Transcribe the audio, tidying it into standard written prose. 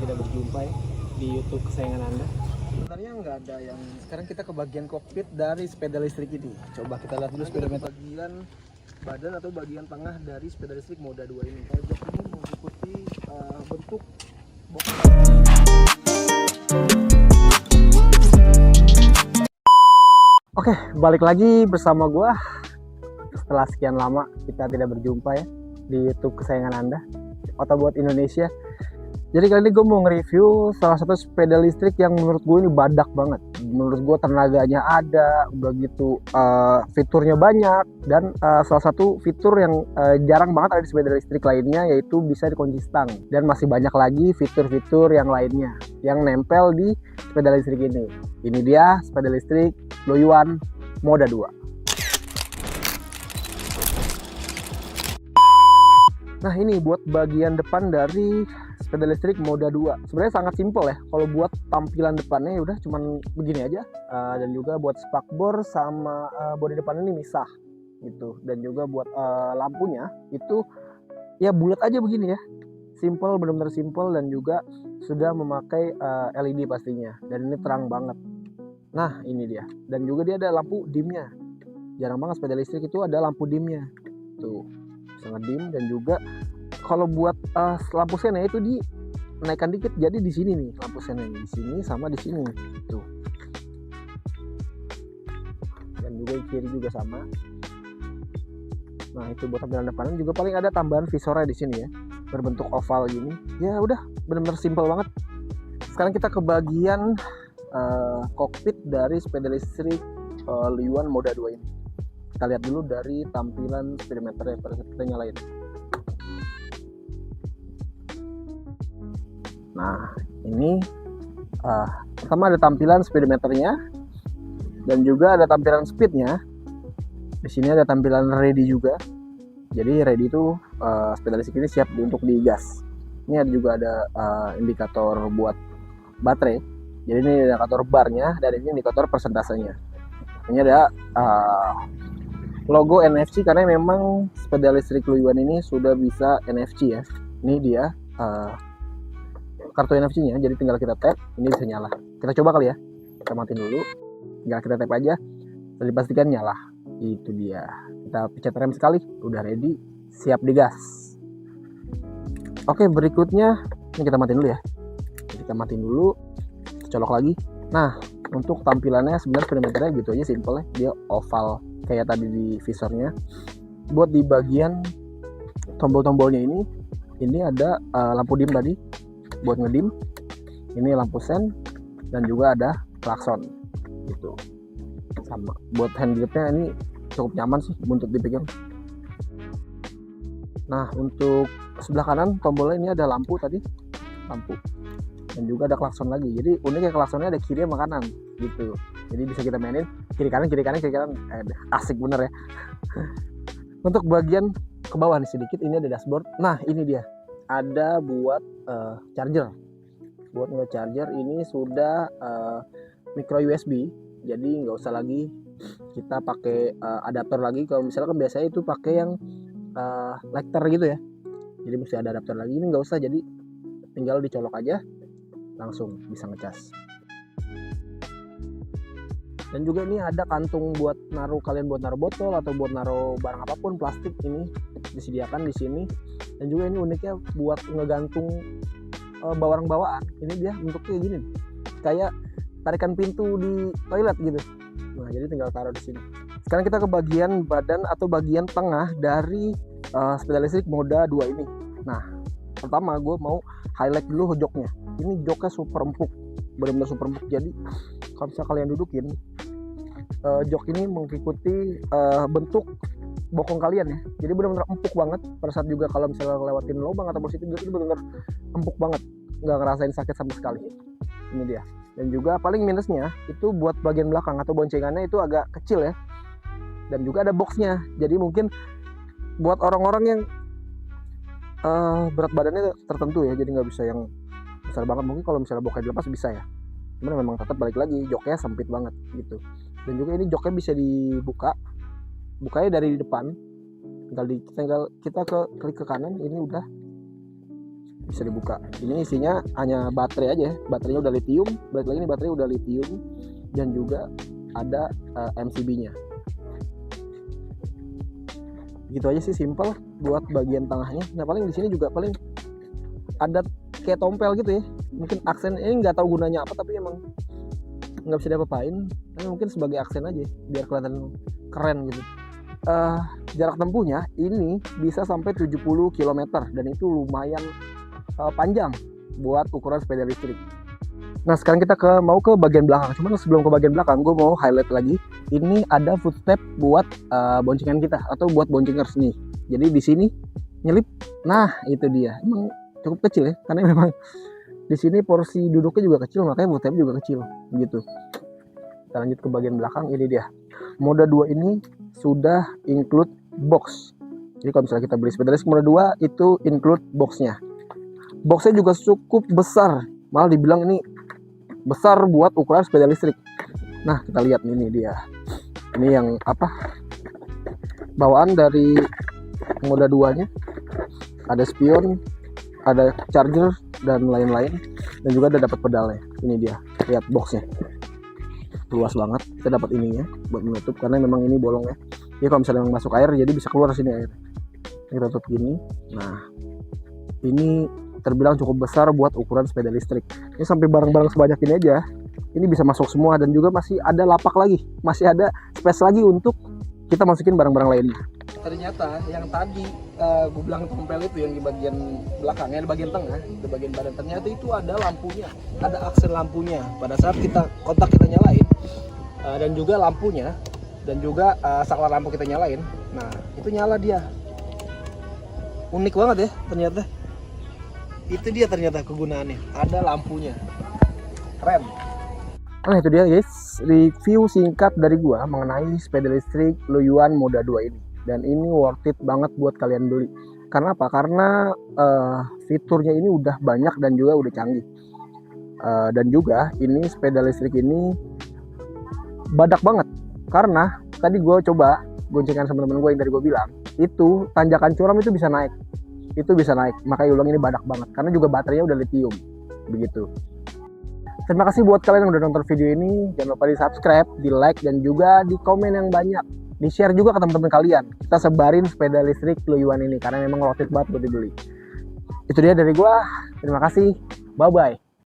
tidak berjumpa ya di YouTube kesayangan Anda. Sebenarnya nggak ada yang. Sekarang kita ke bagian kokpit dari sepeda listrik ini. Coba kita lihat dulu speedometer. Bagian badan atau bagian tengah dari sepeda listrik Moda 2 ini. Jok ini mengikuti bentuk box. Oke, balik lagi bersama gua. Setelah sekian lama kita tidak berjumpa ya di YouTube kesayangan Anda, Autobot Indonesia. Jadi kali ini gue mau nge-review salah satu sepeda listrik yang menurut gue ini badak banget. Menurut gue tenaganya ada, udah gitu fiturnya banyak, dan salah satu fitur yang jarang banget ada di sepeda listrik lainnya, yaitu bisa dikunci stang. Dan masih banyak lagi fitur-fitur yang lainnya yang nempel di sepeda listrik ini. Ini dia sepeda listrik Luyuan Moda 2. Nah, ini buat bagian depan dari sepeda listrik Moda 2. Sebenarnya sangat simpel ya. Kalau buat tampilan depannya udah cuman begini aja. Dan juga buat spakbor sama bodi depan ini misah gitu. Dan juga buat lampunya itu ya bulat aja begini ya. Simple, benar-benar simple, dan juga sudah memakai LED pastinya. Dan ini terang banget. Nah, ini dia. Dan juga dia ada lampu dimnya. Jarang banget sepeda listrik itu ada lampu dimnya. Tuh. Sangat dim. Dan juga kalau buat lampu senya itu dinaikkan dikit, jadi di sini nih lampu senya, di sini sama di sini tuh. Dan juga di kiri juga sama. Nah, itu buat tampilan depan. Juga paling ada tambahan visornya di sini ya, berbentuk oval gini. Ya udah, benar-benar simple banget. Sekarang kita ke bagian kokpit dari sepeda listrik Luyuan Moda 2 ini. Kita lihat dulu dari tampilan speedometernya pada saat kita nyalain. Nah, ini pertama ada tampilan speedometernya, dan juga ada tampilan speednya. Di sini ada tampilan ready juga. Jadi ready itu sepeda listrik ini siap untuk digas. Ini juga ada indikator buat baterai. Jadi ini indikator barnya, dan ini indikator persentasenya. Ini ada logo NFC karena memang sepeda listrik Luyuan ini sudah bisa NFC ya. Ini dia kartu NFC-nya, jadi tinggal kita tap, ini bisa nyala. Kita coba kali ya, kita matiin dulu, tinggal kita tap aja, dan dipastikan nyala. Itu dia. Kita pencet rem sekali, udah ready, siap digas. Oke, berikutnya ini kita matiin dulu ya. Kita matiin dulu, kita colok lagi. Nah, untuk tampilannya sebenarnya speedometernya gitu aja, simple ya. Dia oval kayak tadi di visornya. Buat di bagian tombol-tombolnya ini ada lampu dim tadi buat ngedim, ini lampu sen, dan juga ada klakson gitu. Sama buat hand gripnya ini cukup nyaman sih untuk dipegang. Nah, untuk sebelah kanan tombolnya ini ada lampu tadi, lampu, dan juga ada klakson lagi. Jadi uniknya klaksonnya ada kiri sama kanan gitu. Jadi bisa kita mainin kiri kanan kiri kanan kiri kanan. Asik bener ya. Untuk bagian ke bawah nih sedikit, ini ada dashboard. Nah, ini dia. Ada buat charger. Buat nge-charger ini sudah micro USB. Jadi nggak usah lagi kita pakai adapter lagi. Kalau misalnya kan biasanya itu pakai yang lighter gitu ya. Jadi mesti ada adapter lagi. Ini nggak usah. Jadi tinggal dicolok aja, langsung bisa ngecas. Dan juga ini ada kantung buat kalian buat naruh botol atau buat naruh barang apapun plastik, ini disediakan di sini. Dan juga ini uniknya buat ngegantung barang bawaan. Ini dia bentuknya gini, kayak tarikan pintu di toilet gitu. Nah, jadi tinggal taruh di sini. Sekarang kita ke bagian badan atau bagian tengah dari sepeda listrik Moda 2 ini. Nah, pertama gue mau highlight dulu joknya. Ini joknya super empuk, benar-benar super empuk. Jadi kalau misalnya kalian dudukin, jok ini mengikuti bentuk bokong kalian ya. Jadi benar-benar empuk banget. Pada saat juga kalau misalnya lewatin lubang atau positif, itu benar-benar empuk banget, nggak ngerasain sakit sama sekali. Ini dia. Dan juga paling minusnya itu buat bagian belakang atau boncengannya itu agak kecil ya. Dan juga ada boxnya. Jadi mungkin buat orang-orang yang berat badannya tertentu ya, jadi nggak bisa yang besar banget. Mungkin kalau misalnya boknya dilepas bisa ya. Cuman memang tetap balik lagi joknya sempit banget gitu. Dan juga ini joknya bisa dibuka, bukanya dari depan, tinggal kita klik ke kanan, ini udah bisa dibuka. Ini isinya hanya baterai aja, baterainya udah lithium. Balik lagi nih, baterai udah lithium dan juga ada MCB-nya. Gitu aja sih, simple buat bagian tengahnya. Nah paling di sini juga paling ada kayak tompel gitu ya, mungkin aksen ini nggak tahu gunanya apa, tapi emang nggak bisa diapa-apain, tapi mungkin sebagai aksen aja biar kelihatan keren gitu. Jarak tempuhnya ini bisa sampai 70 km dan itu lumayan panjang buat ukuran sepeda listrik. Nah sekarang kita mau ke bagian belakang. Cuman sebelum ke bagian belakang, gue mau highlight lagi. Ini ada footstep buat boncengan kita atau buat boncengers nih. Jadi di sini nyelip. Nah itu dia. Emang cukup kecil ya, karena memang di sini porsi duduknya juga kecil, makanya footstep juga kecil. Gitu. Kita lanjut ke bagian belakang. Ini dia. Mode 2 ini sudah include box. Jadi kalau misalnya kita beli sepeda listrik mode 2 itu include boxnya. Boxnya juga cukup besar. Malah dibilang ini besar buat ukuran sepeda listrik. Nah kita lihat ini dia, ini yang apa, bawaan dari mode 2 nya ada spion, ada charger dan lain-lain, dan juga ada dapat pedalnya. Ini dia, lihat boxnya luas banget. Kita dapat ininya buat menutup karena memang ini bolongnya. Jadi kalau misalnya masuk air jadi bisa keluar sini air. Kita tutup gini. Nah ini terbilang cukup besar buat ukuran sepeda listrik. Ini sampai barang-barang sebanyak ini aja, ini bisa masuk semua, dan juga masih ada lapak lagi, masih ada space lagi untuk kita masukin barang-barang lainnya. Ternyata yang tadi gue bilang tompel itu yang di bagian belakangnya, di bagian tengah, di bagian badan, ternyata itu ada lampunya, ada aksen lampunya pada saat kita kontak kita nyalain, dan juga lampunya, dan juga saklar lampu kita nyalain. Nah itu nyala dia, unik banget ya ternyata. Itu dia ternyata kegunaannya, ada lampunya, keren. Nah itu dia guys, review singkat dari gua mengenai sepeda listrik Luyuan mode 2 ini, dan ini worth it banget buat kalian beli. Karena apa? Karena fiturnya ini udah banyak dan juga udah canggih, dan juga ini sepeda listrik ini badak banget. Karena tadi gua coba goncengan sama temen gue yang tadi gue bilang, itu tanjakan curam itu bisa naik. Makanya ulang ini badak banget karena juga baterainya udah lithium begitu. Terima kasih buat kalian yang udah nonton video ini. Jangan lupa di subscribe, di like, dan juga di komen yang banyak, di share juga ke teman-teman kalian. Kita sebarin sepeda listrik Luyuan ini karena memang worth it banget buat dibeli. Itu dia dari gua, terima kasih, bye bye.